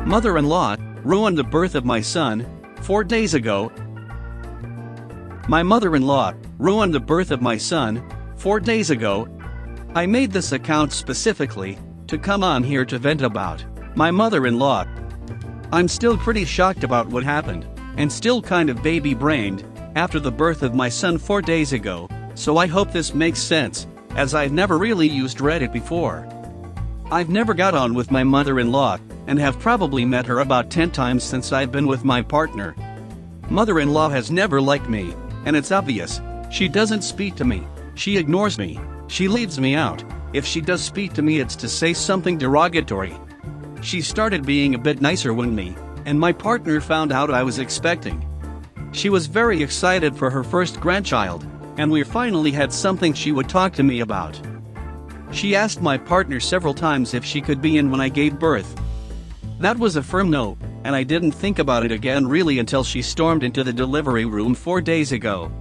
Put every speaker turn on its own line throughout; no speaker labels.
Mother-in-law ruined the birth of my son 4 days ago. My mother-in-law ruined the birth of my son 4 days ago. I made this account specifically to come on here to vent about my mother-in-law. I'm still pretty shocked about what happened, and still kind of baby-brained after the birth of my son 4 days ago, so I hope this makes sense, as I've never really used Reddit before. I've never got on with my mother-in-law, and have probably met her about 10 times since I've been with my partner. Mother-in-law has never liked me, and it's obvious. She doesn't speak to me, she ignores me, she leaves me out. If she does speak to me, it's to say something derogatory. She started being a bit nicer when me and my partner found out I was expecting. She was very excited for her first grandchild, and we finally had something she would talk to me about. She asked my partner several times if she could be in when I gave birth. That was a firm no, and I didn't think about it again really until she stormed into the delivery room 4 days ago.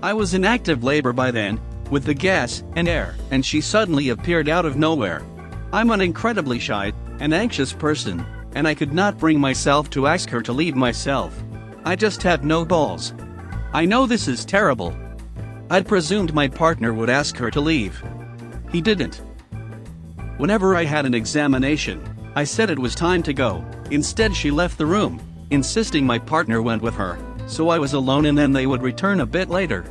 I was in active labor by then, with the gas and air, and she suddenly appeared out of nowhere. I'm an incredibly shy and anxious person, and I could not bring myself to ask her to leave myself. I just had no balls. I know this is terrible. I'd presumed my partner would ask her to leave. He didn't. Whenever I had an examination, I said it was time to go. Instead, she left the room, insisting my partner went with her, so I was alone and then they would return a bit later.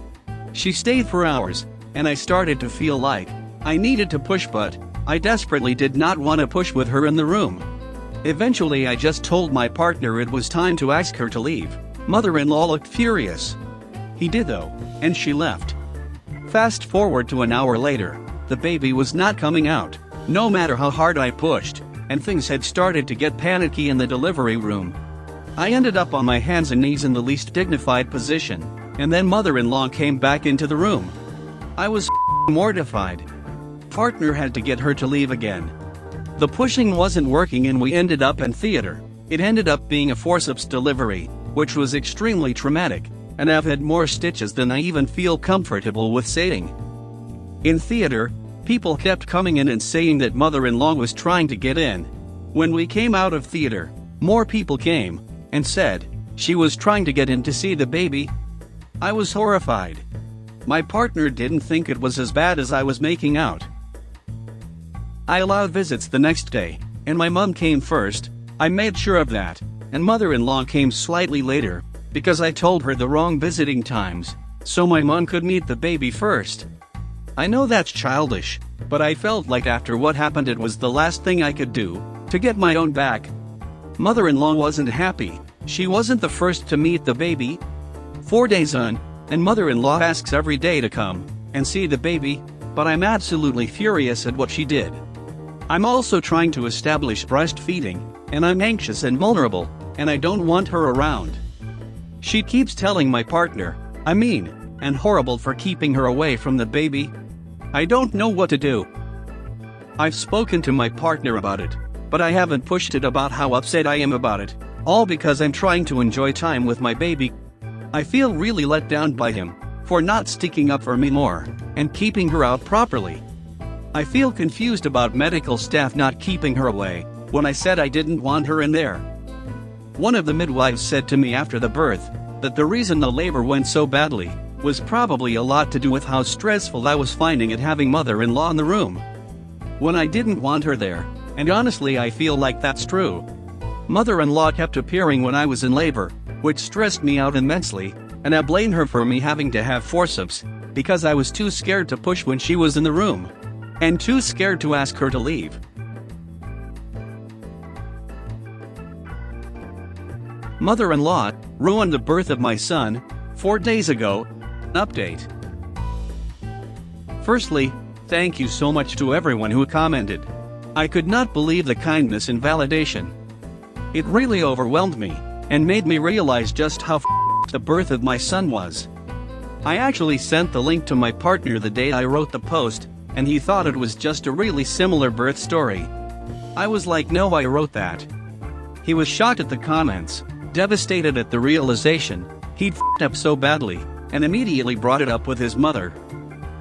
She stayed for hours, and I started to feel like I needed to push, but I desperately did not want to push with her in the room. Eventually I just told my partner it was time to ask her to leave. Mother-in-law looked furious. He did though, and she left. Fast forward to an hour later, the baby was not coming out, no matter how hard I pushed, and things had started to get panicky in the delivery room. I ended up on my hands and knees in the least dignified position, and then mother-in-law came back into the room. I was mortified. Partner had to get her to leave again. The pushing wasn't working and we ended up in theater. It ended up being a forceps delivery, which was extremely traumatic, and I've had more stitches than I even feel comfortable with saying. In theater, people kept coming in and saying that mother-in-law was trying to get in. When we came out of theater, more people came and said she was trying to get in to see the baby. I was horrified. My partner didn't think it was as bad as I was making out. I allowed visits the next day, and my mom came first. I made sure of that, and mother-in-law came slightly later, because I told her the wrong visiting times, so my mom could meet the baby first. I know that's childish, but I felt like after what happened it was the last thing I could do to get my own back. Mother-in-law wasn't happy. She wasn't the first to meet the baby. 4 days on, and mother-in-law asks every day to come and see the baby, but I'm absolutely furious at what she did. I'm also trying to establish breastfeeding, and I'm anxious and vulnerable, and I don't want her around. She keeps telling my partner I'm mean and horrible for keeping her away from the baby. I don't know what to do. I've spoken to my partner about it, but I haven't pushed it about how upset I am about it, all because I'm trying to enjoy time with my baby. I feel really let down by him for not sticking up for me more and keeping her out properly. I feel confused about medical staff not keeping her away when I said I didn't want her in there. One of the midwives said to me after the birth that the reason the labor went so badly was probably a lot to do with how stressful I was finding it having mother-in-law in the room when I didn't want her there, and honestly I feel like that's true. Mother-in-law kept appearing when I was in labor, which stressed me out immensely, and I blame her for me having to have forceps because I was too scared to push when she was in the room, and too scared to ask her to leave. Mother-in-law ruined the birth of my son 4 days ago. Update. Firstly, thank you so much to everyone who commented. I could not believe the kindness and validation. It really overwhelmed me and made me realize just how the birth of my son was. I actually sent the link to my partner the day I wrote the post, and he thought it was just a really similar birth story. I was like, no, I wrote that. He was shocked at the comments, devastated at the realization he'd f***ed up so badly, and immediately brought it up with his mother.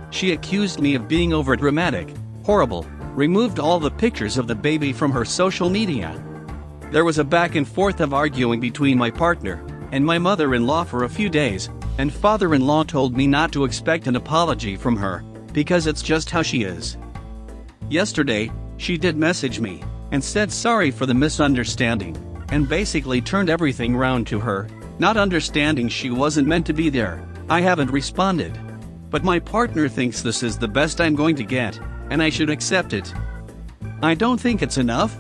She accused me of being overdramatic, horrible, removed all the pictures of the baby from her social media. There was a back and forth of arguing between my partner and my mother-in-law for a few days, and father-in-law told me not to expect an apology from her, because it's just how she is. Yesterday, she did message me and said sorry for the misunderstanding, and basically turned everything round to her, not understanding she wasn't meant to be there. I haven't responded. But my partner thinks this is the best I'm going to get, and I should accept it. I don't think it's enough.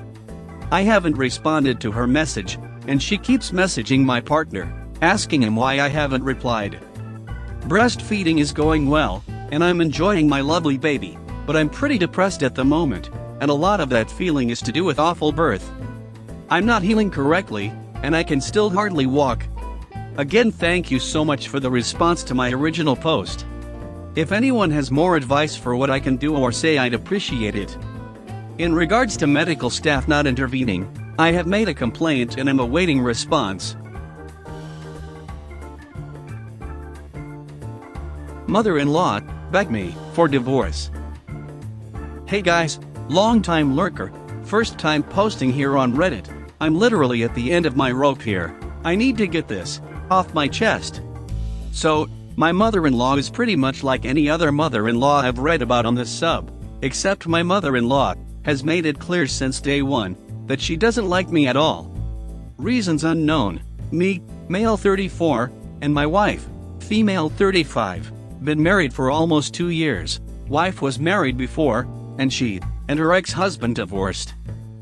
I haven't responded to her message, and she keeps messaging my partner, asking him why I haven't replied. Breastfeeding is going well, and I'm enjoying my lovely baby, but I'm pretty depressed at the moment, and a lot of that feeling is to do with awful birth. I'm not healing correctly, and I can still hardly walk. Again, thank you so much for the response to my original post. If anyone has more advice for what I can do or say, I'd appreciate it. In regards to medical staff not intervening, I have made a complaint and am awaiting response. Mother-in-law begged me for divorce. Hey guys, long-time lurker, first time posting here on Reddit. I'm literally at the end of my rope here. I need to get this off my chest. So, my mother-in-law is pretty much like any other mother-in-law I've read about on this sub, except my mother-in-law has made it clear since day one that she doesn't like me at all. Reasons unknown. Me, male 34, and my wife, female 35, been married for almost 2 years. Wife was married before, and she and her ex-husband divorced.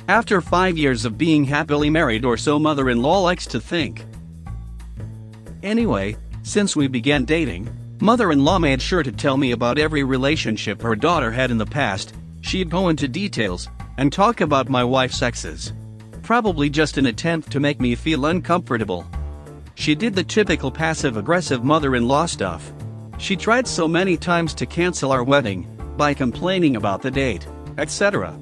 After 5 years of being happily married, or so mother-in-law likes to think. Anyway, since we began dating, mother-in-law made sure to tell me about every relationship her daughter had in the past. She'd go into details and talk about my wife's exes. Probably just an attempt to make me feel uncomfortable. She did the typical passive-aggressive mother-in-law stuff. She tried so many times to cancel our wedding by complaining about the date, etc.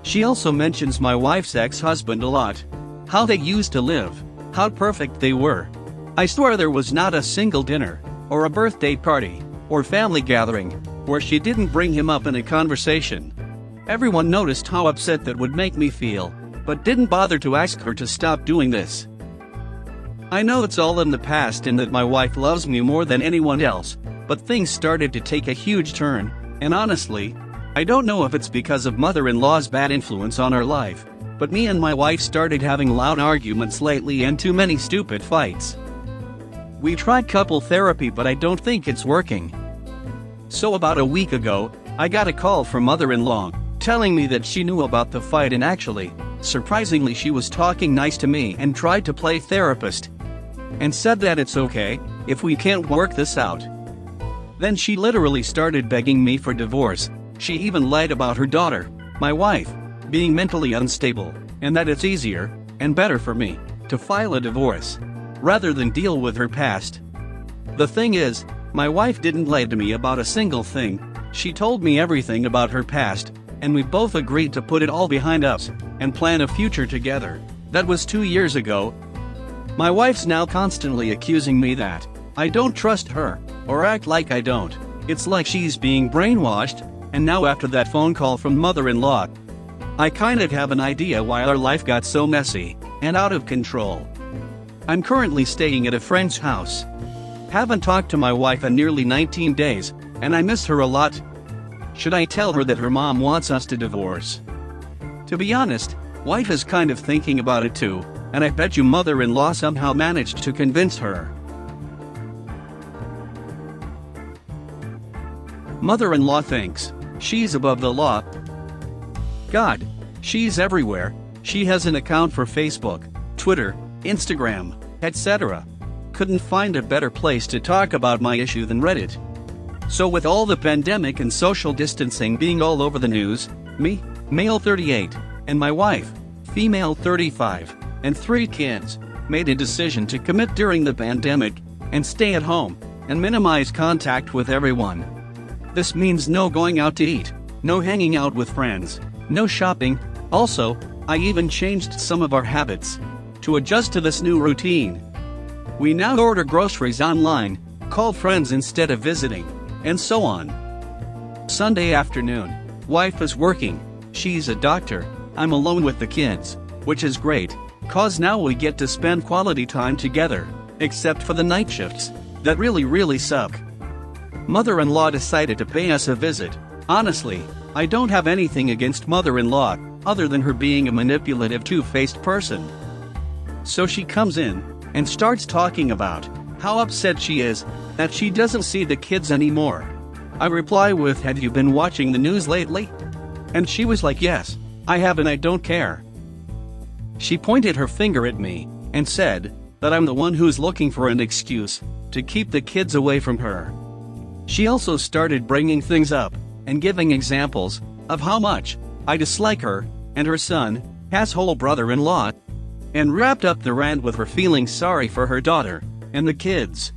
She also mentions my wife's ex-husband a lot. How they used to live, how perfect they were. I swear there was not a single dinner, or a birthday party, or family gathering, where she didn't bring him up in a conversation. Everyone noticed how upset that would make me feel, but didn't bother to ask her to stop doing this. I know it's all in the past and that my wife loves me more than anyone else, but things started to take a huge turn, and honestly, I don't know if it's because of mother-in-law's bad influence on our life, but me and my wife started having loud arguments lately and too many stupid fights. We tried couple therapy, but I don't think it's working. So about a week ago, I got a call from mother-in-law, telling me that she knew about the fight and actually, surprisingly, she was talking nice to me and tried to play therapist. And said that it's okay if we can't work this out. Then she literally started begging me for divorce. She even lied about her daughter, my wife, being mentally unstable, and that it's easier and better for me to file a divorce rather than deal with her past. The thing is, my wife didn't lie to me about a single thing. She told me everything about her past, and we both agreed to put it all behind us and plan a future together. That was 2 years ago. My wife's now constantly accusing me that I don't trust her, or act like I don't. It's like she's being brainwashed, and now after that phone call from mother-in-law, I kinda have an idea why our life got so messy and out of control. I'm currently staying at a friend's house. Haven't talked to my wife in nearly 19 days, and I miss her a lot. Should I tell her that her mom wants us to divorce? To be honest, wife is kind of thinking about it too, and I bet you mother-in-law somehow managed to convince her. Mother-in-law thinks she's above the law. God, she's everywhere. She has an account for Facebook, Twitter, Instagram, etc. Couldn't find a better place to talk about my issue than Reddit. So with all the pandemic and social distancing being all over the news, me, male 38, and my wife, female 35, and 3 kids, made a decision to commit during the pandemic and stay at home and minimize contact with everyone. This means no going out to eat, no hanging out with friends, no shopping. Also, I even changed some of our habits to adjust to this new routine. We now order groceries online, call friends instead of visiting, and so on. Sunday afternoon, wife is working, she's a doctor, I'm alone with the kids, which is great, 'cause now we get to spend quality time together, except for the night shifts, that really suck. Mother-in-law decided to pay us a visit. Honestly, I don't have anything against mother-in-law, other than her being a manipulative two-faced person. So she comes in, and starts talking about how upset she is that she doesn't see the kids anymore. I reply with, "Have you been watching the news lately?" And she was like, "Yes, I have and I don't care." She pointed her finger at me, and said that I'm the one who's looking for an excuse to keep the kids away from her. She also started bringing things up, and giving examples of how much I dislike her, and her son, asshole brother-in-law, and wrapped up the rant with her feeling sorry for her daughter, and the kids.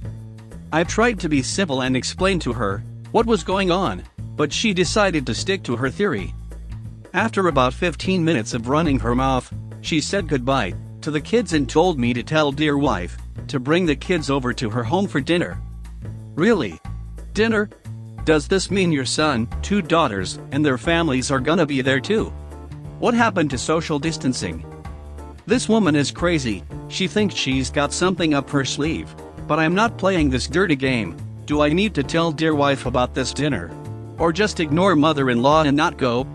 I tried to be simple and explain to her what was going on, but she decided to stick to her theory. After about 15 minutes of running her mouth, she said goodbye to the kids and told me to tell dear wife to bring the kids over to her home for dinner. Really? Dinner? Does this mean your son, 2 daughters, and their families are gonna be there too? What happened to social distancing? This woman is crazy. She thinks she's got something up her sleeve. But I'm not playing this dirty game. Do I need to tell dear wife about this dinner? Or just ignore mother-in-law and not go?